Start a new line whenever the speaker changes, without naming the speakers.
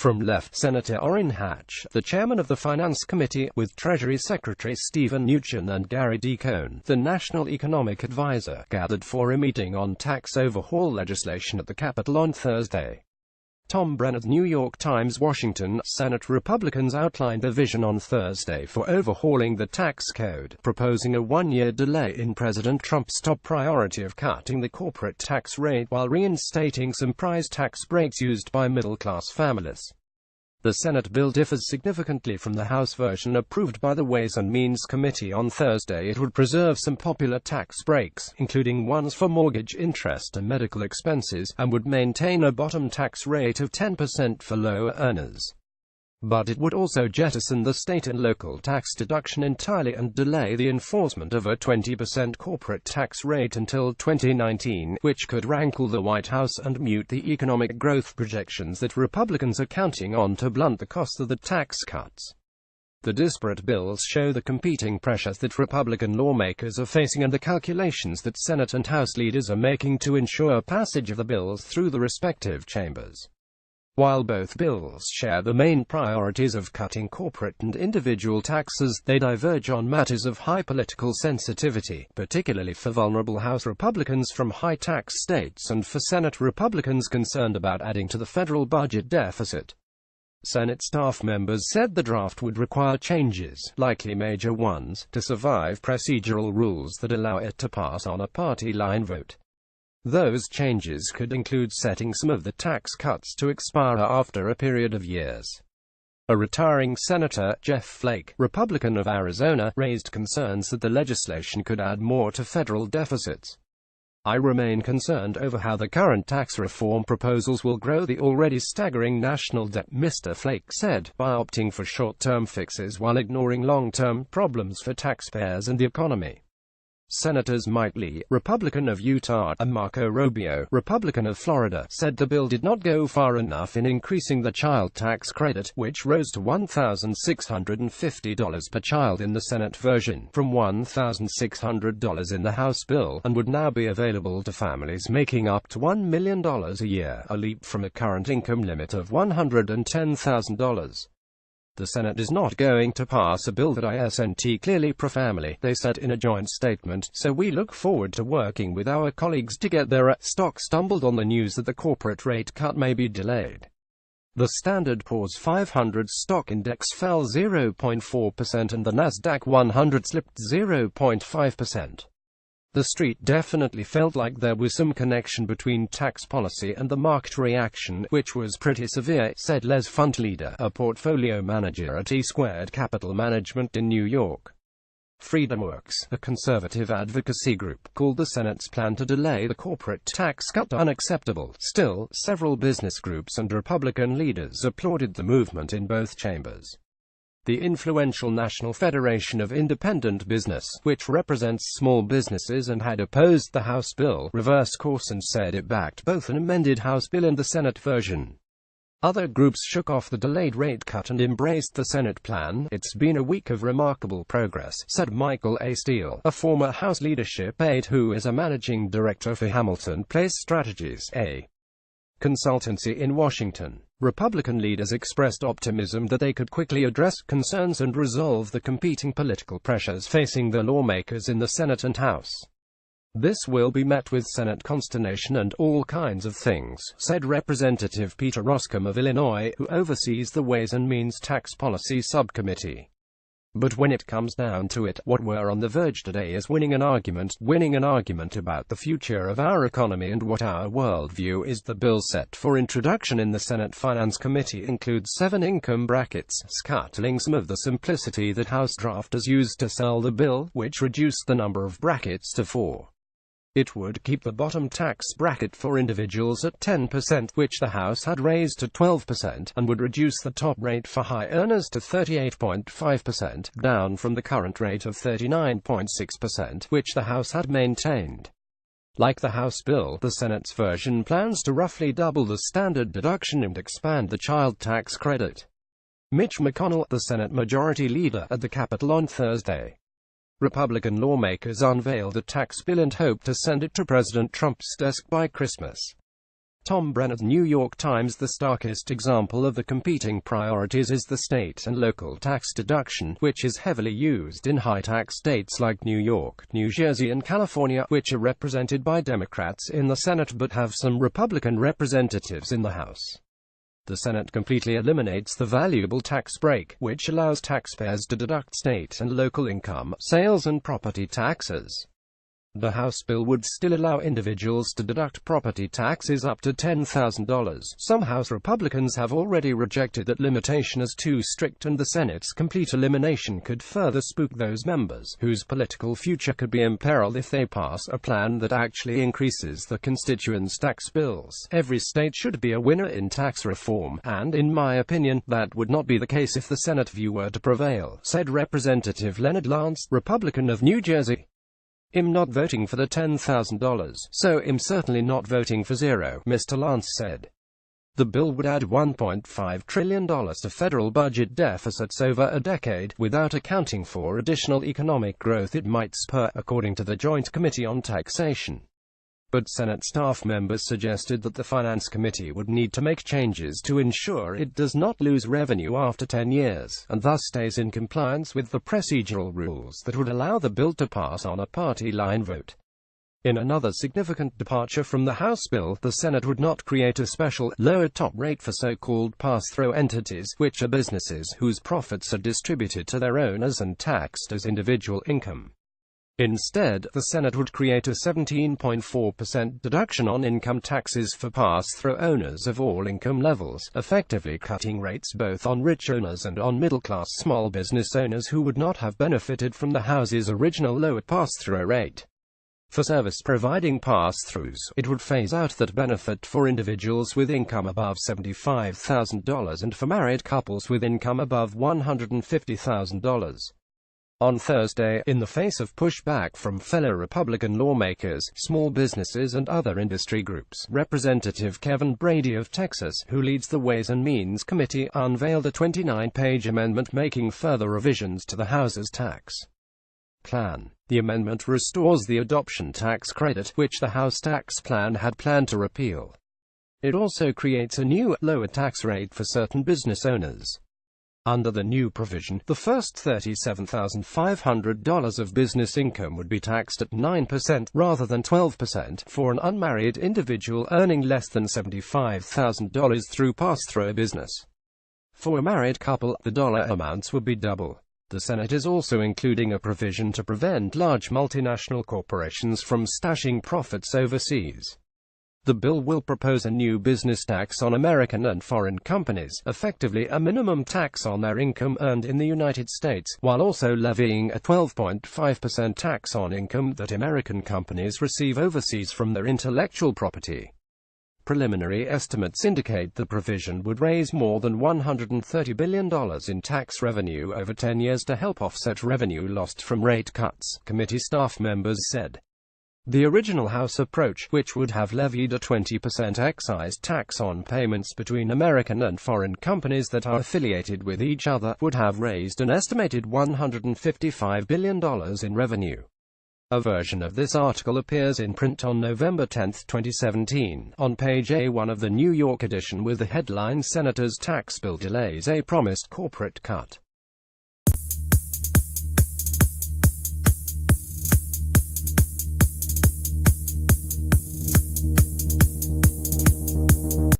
From left, Senator Orrin Hatch, the chairman of the Finance Committee, with Treasury Secretary Steve and Gary D. Cohn, the National Economic Advisor, gathered for a meeting on tax overhaul legislation at the Capitol on Thursday. Tom Brenner's New York Times, Washington. Senate Republicans outlined a vision on Thursday for overhauling the tax code, proposing a one-year delay in President Trump's top priority of cutting the corporate tax rate while reinstating some prize tax breaks used by middle-class families. The Senate bill differs significantly from the House version approved by the Ways and Means Committee on Thursday. It would preserve some popular tax breaks, including ones for mortgage interest and medical expenses, and would maintain a bottom tax rate of 10% for lower earners. But it would also jettison the state and local tax deduction entirely and delay the enforcement of a 20% corporate tax rate until 2019, which could rankle the White House and mute the economic growth projections that Republicans are counting on to blunt the cost of the tax cuts. The disparate bills show the competing pressures that Republican lawmakers are facing and the calculations that Senate and House leaders are making to ensure passage of the bills through the respective chambers. While both bills share the main priorities of cutting corporate and individual taxes, they diverge on matters of high political sensitivity, particularly for vulnerable House Republicans from high-tax states and for Senate Republicans concerned about adding to the federal budget deficit. Senate staff members said the draft would require changes, likely major ones, to survive procedural rules that allow it to pass on a party line vote. Those changes could include setting some of the tax cuts to expire after a period of years. A retiring Senator, Jeff Flake, Republican of Arizona, raised concerns that the legislation could add more to federal deficits. "I remain concerned over how the current tax reform proposals will grow the already staggering national debt," Mr. Flake said, by opting for short-term fixes while ignoring long-term problems for taxpayers and the economy. Senators Mike Lee, Republican of Utah, and Marco Rubio, Republican of Florida, said the bill did not go far enough in increasing the child tax credit, which rose to $1,650 per child in the Senate version, from $1,600 in the House bill, and would now be available to families making up to $1 million a year, a leap from a current income limit of $110,000. "The Senate is not going to pass a bill that isn't clearly pro-family," they said in a joint statement, "so we look forward to working with our colleagues to get there." Stock stumbled on the news that the corporate rate cut may be delayed. The Standard & Poor's 500 stock index fell 0.4% and the Nasdaq 100 slipped 0.5%. The street definitely felt like there was some connection between tax policy and the market reaction, which was pretty severe, said Les Fund Leader, a portfolio manager at E-Squared Capital Management in New York. FreedomWorks, a conservative advocacy group, called the Senate's plan to delay the corporate tax cut unacceptable. Still, several business groups and Republican leaders applauded the movement in both chambers. The influential National Federation of Independent Business, which represents small businesses and had opposed the House bill, reversed course and said it backed both an amended House bill and the Senate version. Other groups shook off the delayed rate cut and embraced the Senate plan. "It's been a week of remarkable progress," said Michael A. Steele, a former House leadership aide who is a managing director for Hamilton Place Strategies, a consultancy in Washington. Republican leaders expressed optimism that they could quickly address concerns and resolve the competing political pressures facing the lawmakers in the Senate and House. "This will be met with Senate consternation and all kinds of things," said Representative Peter Roskam of Illinois, who oversees the Ways and Means Tax Policy Subcommittee. "But when it comes down to it, what we're on the verge today is winning an argument about the future of our economy and what our worldview is." The bill set for introduction in the Senate Finance Committee includes 7 income brackets, scuttling some of the simplicity that House drafters used to sell the bill, which reduced the number of brackets to 4. It would keep the bottom tax bracket for individuals at 10%, which the House had raised to 12%, and would reduce the top rate for high earners to 38.5%, down from the current rate of 39.6%, which the House had maintained. Like the House bill, the Senate's version plans to roughly double the standard deduction and expand the child tax credit. Mitch McConnell, the Senate Majority Leader, at the Capitol on Thursday. Republican lawmakers unveiled a tax bill and hope to send it to President Trump's desk by Christmas. Tom Brennan, New York Times. The starkest example of the competing priorities is the state and local tax deduction, which is heavily used in high-tax states like New York, New Jersey and California, which are represented by Democrats in the Senate but have some Republican representatives in the House. The Senate completely eliminates the valuable tax break, which allows taxpayers to deduct state and local income, sales and property taxes. The House bill would still allow individuals to deduct property taxes up to $10,000. Some House Republicans have already rejected that limitation as too strict, and the Senate's complete elimination could further spook those members whose political future could be imperiled if they pass a plan that actually increases the constituents' tax bills. Every state should be a winner in tax reform, and, in my opinion, that would not be the case if the Senate view were to prevail, said Representative Leonard Lance, Republican of New Jersey. I'm not voting for the $10,000, so I'm certainly not voting for zero, Mr. Lance said. The bill would add $1.5 trillion to federal budget deficits over a decade, without accounting for additional economic growth it might spur, according to the Joint Committee on Taxation. But Senate staff members suggested that the Finance Committee would need to make changes to ensure it does not lose revenue after 10 years, and thus stays in compliance with the procedural rules that would allow the bill to pass on a party-line vote. In another significant departure from the House bill, the Senate would not create a special, lower top rate for so-called pass-through entities, which are businesses whose profits are distributed to their owners and taxed as individual income. Instead, the Senate would create a 17.4% deduction on income taxes for pass-through owners of all income levels, effectively cutting rates both on rich owners and on middle-class small business owners who would not have benefited from the House's original lower pass-through rate. For service-providing pass-throughs, it would phase out that benefit for individuals with income above $75,000 and for married couples with income above $150,000. On Thursday, in the face of pushback from fellow Republican lawmakers, small businesses and other industry groups, Representative Kevin Brady of Texas, who leads the Ways and Means Committee, unveiled a 29-page amendment making further revisions to the House's tax plan. The amendment restores the adoption tax credit, which the House tax plan had planned to repeal. It also creates a new, lower tax rate for certain business owners. Under the new provision, the first $37,500 of business income would be taxed at 9% rather than 12% for an unmarried individual earning less than $75,000 through pass-through business. For a married couple, the dollar amounts would be double. The Senate is also including a provision to prevent large multinational corporations from stashing profits overseas. The bill will propose a new business tax on American and foreign companies, effectively a minimum tax on their income earned in the United States, while also levying a 12.5% tax on income that American companies receive overseas from their intellectual property. Preliminary estimates indicate the provision would raise more than $130 billion in tax revenue over 10 years to help offset revenue lost from rate cuts, committee staff members said. The original House approach, which would have levied a 20% excise tax on payments between American and foreign companies that are affiliated with each other, would have raised an estimated $155 billion in revenue. A version of this article appears in print on November 10, 2017, on page A1 of the New York edition with the headline "Senator's Tax Bill Delays a Promised Corporate Cut."